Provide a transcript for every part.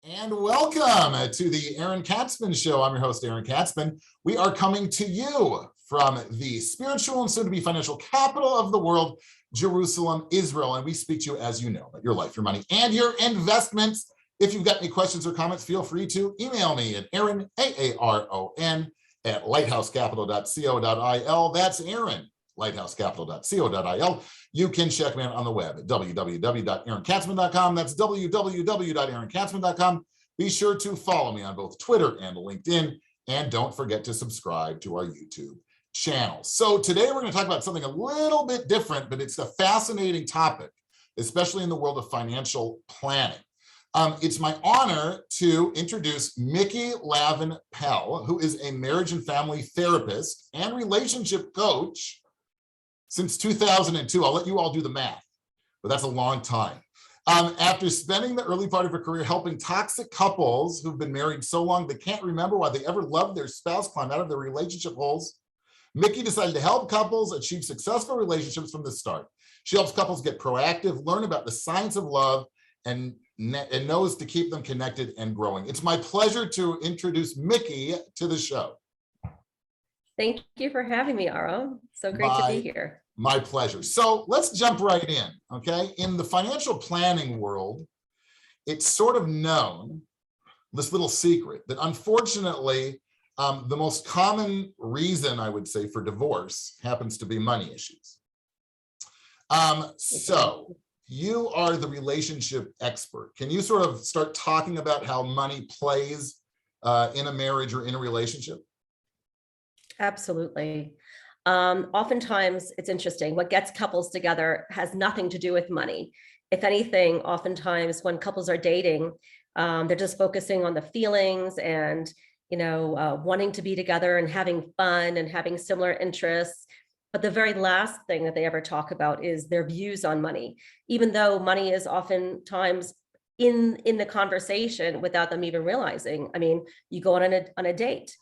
And welcome to the Aaron Katzman Show. I'm your host, Aaron Katzman. We are coming to you from the spiritual and soon-to-be financial capital of the world, Jerusalem, Israel. And we speak to you, as you know, about your life, your money, and your investments. If you've got any questions or comments, feel free to email me at Aaron, A-A-R-O-N, at lighthousecapital.co.il. That's Aaron, lighthousecapital.co.il. You can check me out on the web at www.aaronkatzman.com. That's www.aaronkatzman.com. Be sure to follow me on both Twitter and LinkedIn, and don't forget to subscribe to our YouTube channel. So today we're going to talk about something a little bit different, but it's a fascinating topic, especially in the world of financial planning. It's my honor to introduce Micki Lavin-Pell, who is a marriage and family therapist and relationship coach since 2002. I'll let you all do the math, but that's a long time. After spending the early part of her career helping toxic couples who've been married so long they can't remember why they ever loved their spouse climb out of their relationship holes, Micki decided to help couples achieve successful relationships from the start. She helps couples get proactive, learn about the science of love, and knows to keep them connected and growing. It's my pleasure to introduce Micki to the show. Thank you for having me, Aro. So great to be here. My pleasure. So let's jump right in, okay? In the financial planning world, it's sort of known, this little secret, that unfortunately, the most common reason, I would say, for divorce happens to be money issues. So you are the relationship expert. Can you sort of start talking about how money plays in a marriage or in a relationship? Absolutely. Oftentimes it's interesting. What gets couples together has nothing to do with money. If anything, oftentimes when couples are dating, they're just focusing on the feelings and, wanting to be together and having fun and having similar interests. But the very last thing that they ever talk about is their views on money, even though money is oftentimes in the conversation without them even realizing. I mean, you go on a date,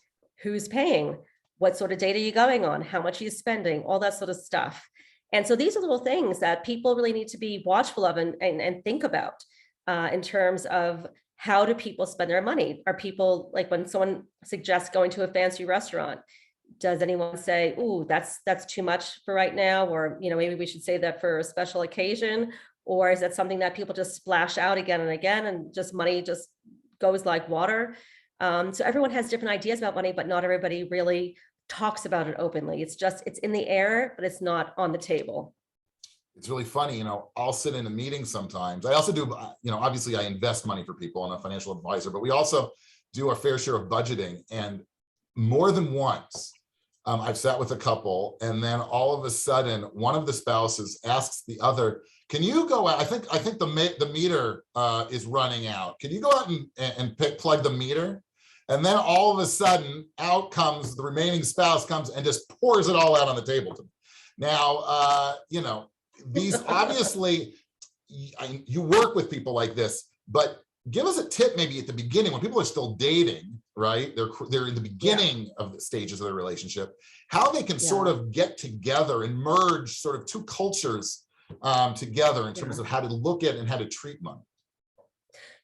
who's paying? What sort of date are you going on? How much are you spending? All that sort of stuff. And so these are little things that people really need to be watchful of and think about in terms of how do people spend their money? Are people, like when someone suggests going to a fancy restaurant, does anyone say, "Ooh, that's too much for right now," or maybe we should save that for a special occasion? Or is that something that people just splash out again and again, and just money just goes like water? So everyone has different ideas about money, but not everybody really talks about it openly. It's in the air, but it's not on the table. It's really funny, I'll sit in a meeting sometimes. I also do, obviously I invest money for people. I'm a financial advisor, but we also do our fair share of budgeting. And more than once, I've sat with a couple, and then all of a sudden, one of the spouses asks the other, "Can you go out? I think the meter is running out. Can you go out and plug the meter?" And then all of a sudden, out comes the remaining spouse comes and just pours it all out on the table to me. Now, these obviously, you work with people like this, but give us a tip maybe at the beginning when people are still dating, right? They're in the beginning of the stages of their relationship, how they can sort of get together and merge sort of two cultures together in terms of how to look at and how to treat money.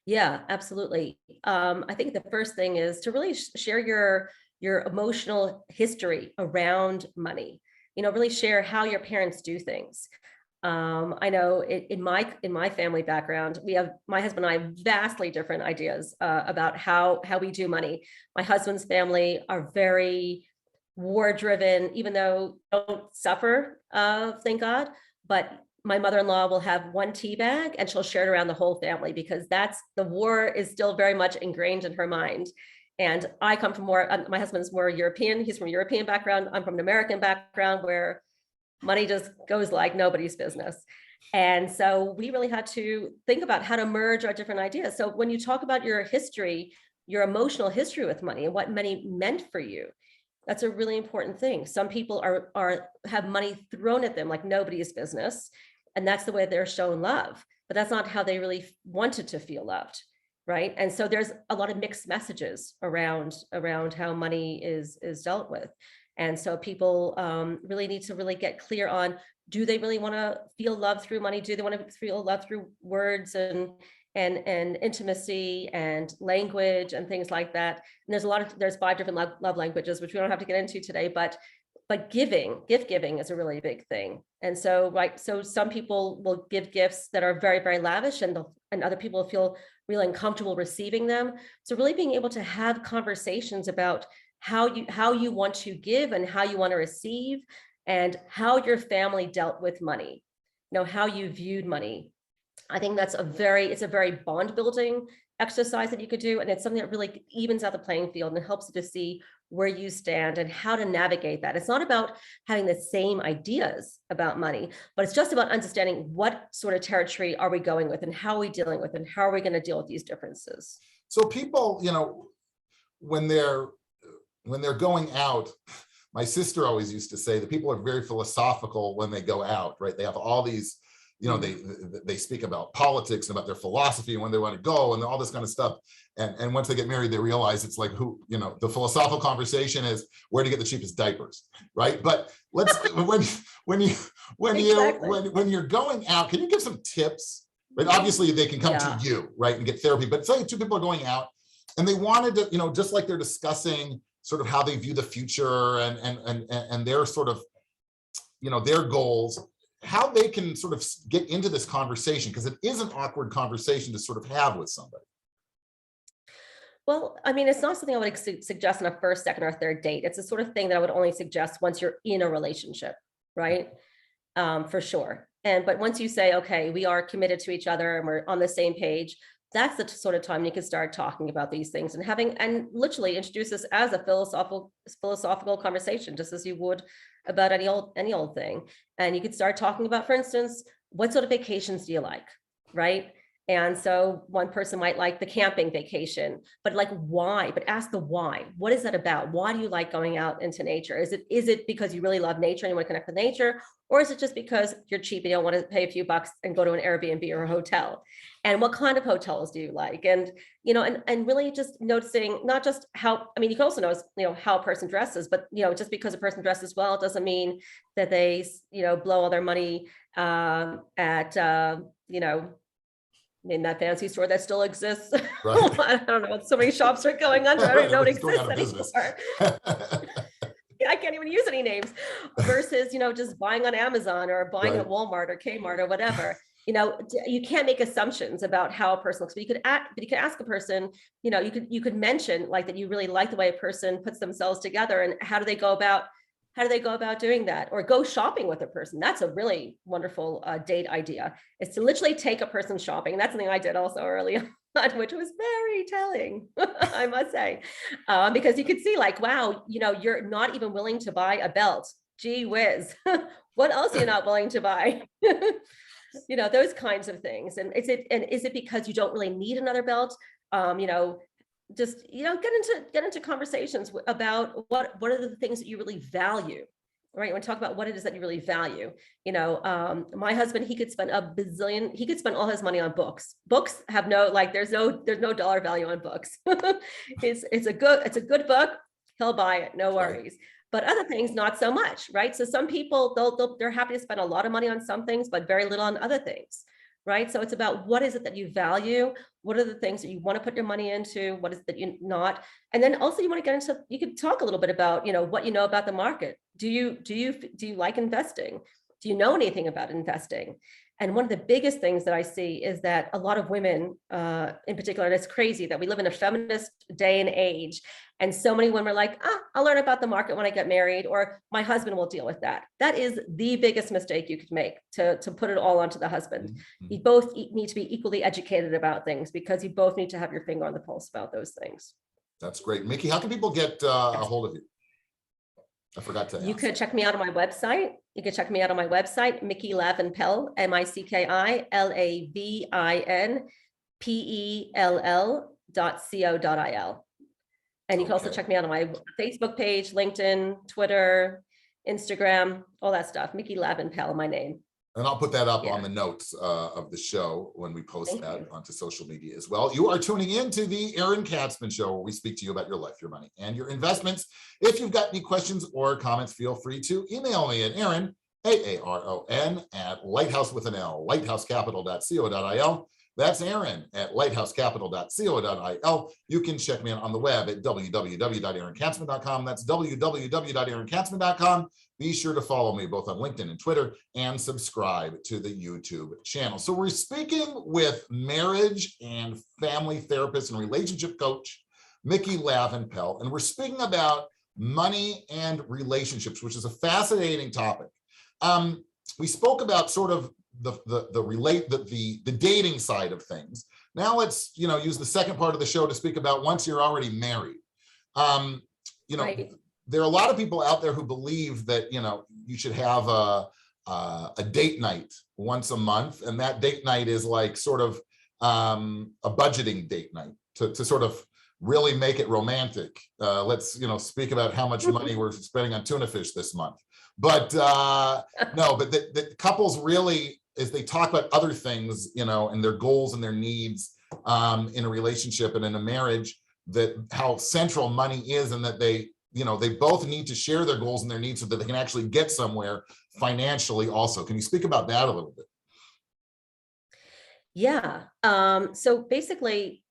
Yeah, absolutely. I think the first thing is to really share your emotional history around money. Really share how your parents do things. I know in my family background, my husband and I have vastly different ideas about how we do money. My husband's family are very war-driven, even though they don't suffer, thank God, but my mother-in-law will have one tea bag and she'll share it around the whole family because the war is still very much ingrained in her mind. And I come from my husband's more European. He's from a European background. I'm from an American background where money just goes like nobody's business. And so we really had to think about how to merge our different ideas. So when you talk about your history, your emotional history with money and what money meant for you, that's a really important thing. Some people have money thrown at them like nobody's business. And that's the way they're shown love, but that's not how they really wanted to feel loved, right? And so there's a lot of mixed messages around how money is dealt with. And so people really need to really get clear on, do they really want to feel love through money? Do they want to feel love through words and intimacy and language and things like that. And there's 5 different love languages, which we don't have to get into today, but gift giving is a really big thing. And so, right, so some people will give gifts that are very, very lavish, and other people feel really uncomfortable receiving them. So really being able to have conversations about how you want to give and how you want to receive, and how your family dealt with money, how you viewed money. I think it's a very bond building exercise that you could do. And it's something that really evens out the playing field and helps you to see where you stand and how to navigate that. It's not about having the same ideas about money, but it's just about understanding what sort of territory are we going with, and how are we dealing with, and how are we going to deal with these differences. So people, when they're going out, my sister always used to say that people are very philosophical when they go out, right? They have all these, they speak about politics and about their philosophy and when they want to go and all this kind of stuff. And once they get married, they realize it's like the philosophical conversation is where to get the cheapest diapers, right? But let's when you're going out, can you give some tips? Right? Obviously, they can come to you, right, and get therapy. But say 2 people are going out and they wanted to, just like they're discussing sort of how they view the future and their sort of, their goals, how they can sort of get into this conversation, because it is an awkward conversation to sort of have with somebody. Well, I mean, it's not something I would suggest on a first, second, or third date. It's the sort of thing that I would only suggest once you're in a relationship, right? For sure. But once you say, okay, we are committed to each other and we're on the same page, that's the sort of time you can start talking about these things and literally introduce this as a philosophical conversation, just as you would about any old thing. And you could start talking about, for instance, what sort of vacations do you like, right? And so one person might like the camping vacation, but like why? But ask the why. What is that about? Why do you like going out into nature? Is it because you really love nature and you want to connect with nature? Or is it just because you're cheap and you don't want to pay a few bucks and go to an Airbnb or a hotel? And what kind of hotels do you like? And, and really just noticing not just how, I mean, you can also notice, how a person dresses, but, just because a person dresses well doesn't mean that they, blow all their money at, in that fancy store that still exists. Right. I don't know. So many shops are going under. I don't know what exists anymore. I can't even use any names. Versus, just buying on Amazon or buying at Walmart or Kmart or whatever. You can't make assumptions about how a person looks, but you could ask a person. You could mention like that you really like the way a person puts themselves together, and how do they go about doing that, or go shopping with a person. That's a really wonderful date idea, is to literally take a person shopping. And that's something I did also early on, which was very telling, I must say, because you could see like, wow, you're not even willing to buy a belt. Gee whiz, what else are you not willing to buy? Those kinds of things. And is it because you don't really need another belt? Just get into conversations about what are the things that you really value, right? You want to talk about what it is that you really value. My husband, he could spend all his money on books. Books have there's no dollar value on books. it's a good book, he'll buy it, no worries. But other things, not so much, right? So some people, they're happy to spend a lot of money on some things, but very little on other things. Right. So it's about what is it that you value? What are the things that you want to put your money into? What is it that you're not? And then also you could talk a little bit about, what you know about the market. Do you like investing? Do you know anything about investing? And one of the biggest things that I see is that a lot of women in particular, and it's crazy that we live in a feminist day and age. And so many women are like, I'll learn about the market when I get married, or my husband will deal with that. That is the biggest mistake you could make, to put it all onto the husband. Mm-hmm. You both need to be equally educated about things, because you both need to have your finger on the pulse about those things. That's great. Micki, how can people get a hold of you? I forgot to ask. You could check me out on my website. Micki Lavin-Pell, MICKI LAVINPELL.co.il. And you can also check me out on my Facebook page, LinkedIn, Twitter, Instagram, all that stuff. Micki Lavin-Pell, my name. And I'll put that up on the notes of the show when we post that onto social media as well. You are tuning in to the Aaron Katzman Show, where we speak to you about your life, your money, and your investments. If you've got any questions or comments, feel free to email me at Aaron, AARON, at lighthouse with an L, lighthousecapital.co.il. That's Aaron at lighthousecapital.co.il. You can check me out on the web at www.aaronkatzman.com. That's www.aaronkatzman.com. Be sure to follow me both on LinkedIn and Twitter, and subscribe to the YouTube channel. So we're speaking with marriage and family therapist and relationship coach, Micki Lavin-Pell, and we're speaking about money and relationships, which is a fascinating topic. We spoke about sort of the dating side of things. Now let's use the second part of the show to speak about once you're already married. Right. There are a lot of people out there who believe that you should have a date night once a month, and that date night is like sort of a budgeting date night to sort of really make it romantic. Let's speak about how much money we're spending on tuna fish this month. But no, but the couples really, as they talk about other things, and their goals and their needs in a relationship and in a marriage, that how central money is, and that they both need to share their goals and their needs so that they can actually get somewhere financially also. Can you speak about that a little bit? Yeah. So basically,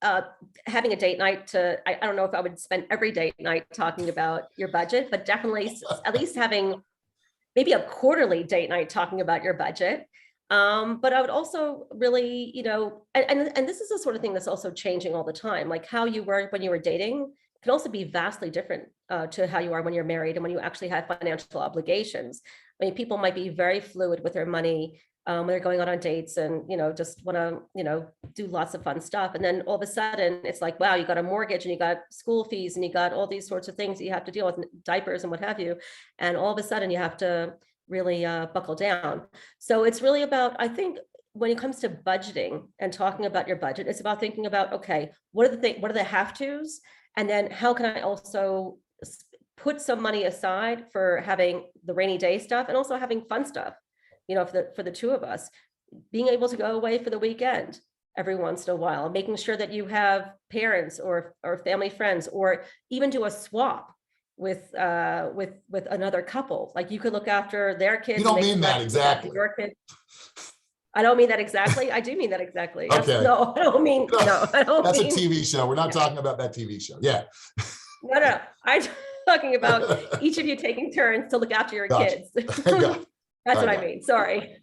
having a date night I don't know if I would spend every date night talking about your budget, but definitely at least having maybe a quarterly date night talking about your budget. But I would also really, and this is the sort of thing that's also changing all the time, like how you were when you were dating can also be vastly different to how you are when you're married and when you actually have financial obligations. I mean, people might be very fluid with their money when they're going out on dates and, just want to, do lots of fun stuff. And then all of a sudden it's like, wow, you got a mortgage and you got school fees and you got all these sorts of things that you have to deal with, diapers and what have you. And all of a sudden you have to really buckle down. So it's really about, I think, when it comes to budgeting and talking about your budget, it's about thinking about, okay, what are the have-tos? And then how can I also put some money aside for having the rainy day stuff and also having fun stuff, for the two of us, being able to go away for the weekend every once in a while, making sure that you have parents or family friends, or even do a swap with another couple. Like you could look after their kids. You don't mean that exactly. Your kids. I don't mean that exactly. I do mean that exactly. Okay. No, I don't mean, no, I don't That's mean, a TV show. We're not talking about that TV show. Yeah. No. I'm talking about each of you taking turns to look after your kids. That's what I mean. Sorry.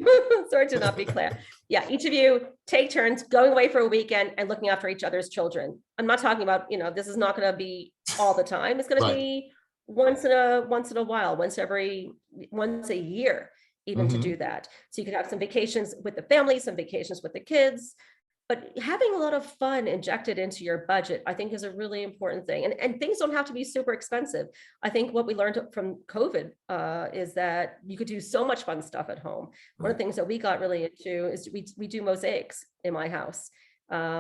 Sorry to not be clear. Yeah. Each of you take turns going away for a weekend and looking after each other's children. I'm not talking about, this is not going to be all the time. It's going to be once in a while, once a year, even to do that. So you can have some vacations with the family, some vacations with the kids, but having a lot of fun injected into your budget, I think, is a really important thing. And things don't have to be super expensive. I think what we learned from COVID is that you could do so much fun stuff at home. One of the things that we got really into is we do mosaics in my house,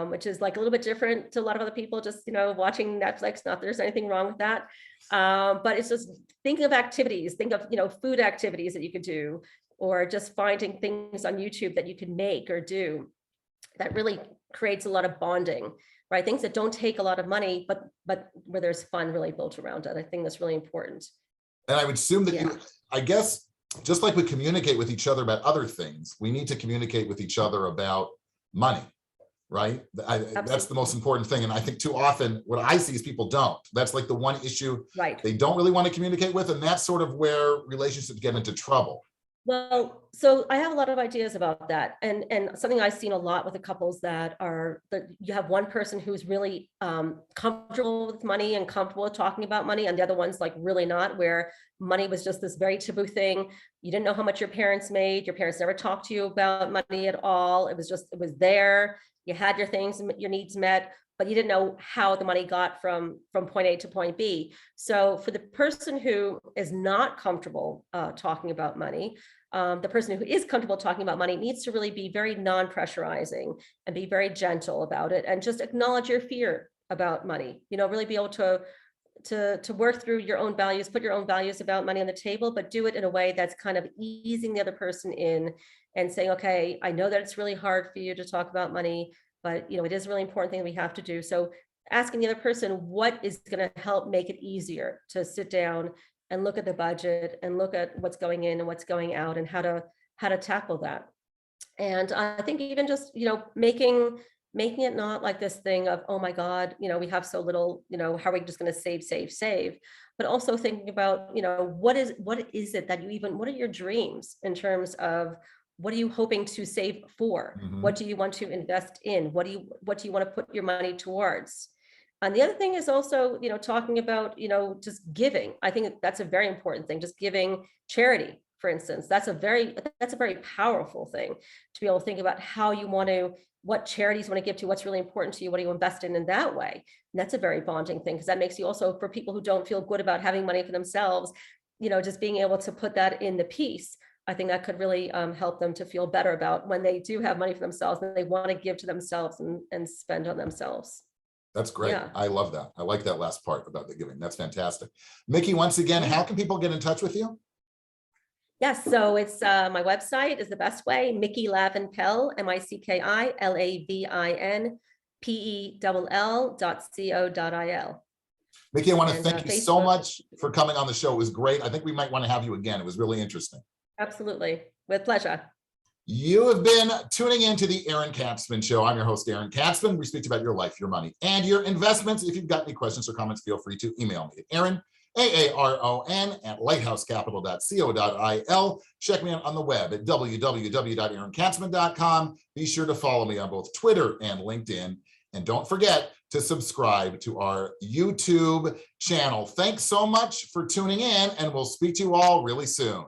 which is like a little bit different to a lot of other people, just, watching Netflix. Not that there's anything wrong with that. But it's just thinking of activities, think of, food activities that you could do, or just finding things on YouTube that you can make or do that really creates a lot of bonding, right? Things that don't take a lot of money, but where there's fun really built around it. I think that's really important. And I would assume that I guess, just like we communicate with each other about other things, we need to communicate with each other about money, right? That's the most important thing. And I think too often what I see is people don't. That's like the one issue they don't really want to communicate with. And that's sort of where relationships get into trouble. Well, so I have a lot of ideas about that. And something I've seen a lot with the couples that you have one person who's really comfortable with money and comfortable with talking about money, and the other one's like really not, where money was just this very taboo thing. You didn't know how much your parents made. Your parents never talked to you about money at all. It was there. You had your things, your needs met, but you didn't know how the money got from point A to point B. So for the person who is not comfortable talking about money, the person who is comfortable talking about money needs to really be very non-pressurizing and be very gentle about it, and just acknowledge your fear about money. Really be able to work through your own values, put your own values about money on the table, but do it in a way that's kind of easing the other person in and saying, okay, I know that it's really hard for you to talk about money, but it is a really important thing that we have to do. So asking the other person what is going to help make it easier to sit down and look at the budget and look at what's going in and what's going out and how to tackle that. And I think even just, making it not like this thing of, oh my God, we have so little, how are we just going to save, but also thinking about, what is it that what are your dreams in terms of what are you hoping to save for? Mhm. What do you want to invest in? What do you want to put your money towards? And the other thing is also, talking about, just giving. I think that's a very important thing, just giving charity, for instance. That's a very powerful thing to be able to think about how you want to, what charities you want to give to, what's really important to you, what do you invest in that way. And that's a very bonding thing, because that makes you also, for people who don't feel good about having money for themselves, just being able to put that in the piece. I think that could really help them to feel better about when they do have money for themselves and they want to give to themselves and spend on themselves. That's great. Yeah. I love that. I like that last part about the giving. That's fantastic. Micki, once again, how can people get in touch with you? Yes, so it's my website is the best way. Micki Lavin-Pell, MickiLavinPell.co.il. Micki, I want to And thank you so Facebook. much for coming on the show. It was great. I think we might want to have you again. It was really interesting. Absolutely, with pleasure. You have been tuning into the Aaron Katzman Show. I'm your host, Aaron Katzman. We speak about your life, your money, and your investments. If you've got any questions or comments, feel free to email me at Aaron, AARON, at lighthousecapital.co.il. Check me out on the web at www.aaronkatzman.com. Be sure to follow me on both Twitter and LinkedIn. And don't forget to subscribe to our YouTube channel. Thanks so much for tuning in, and we'll speak to you all really soon.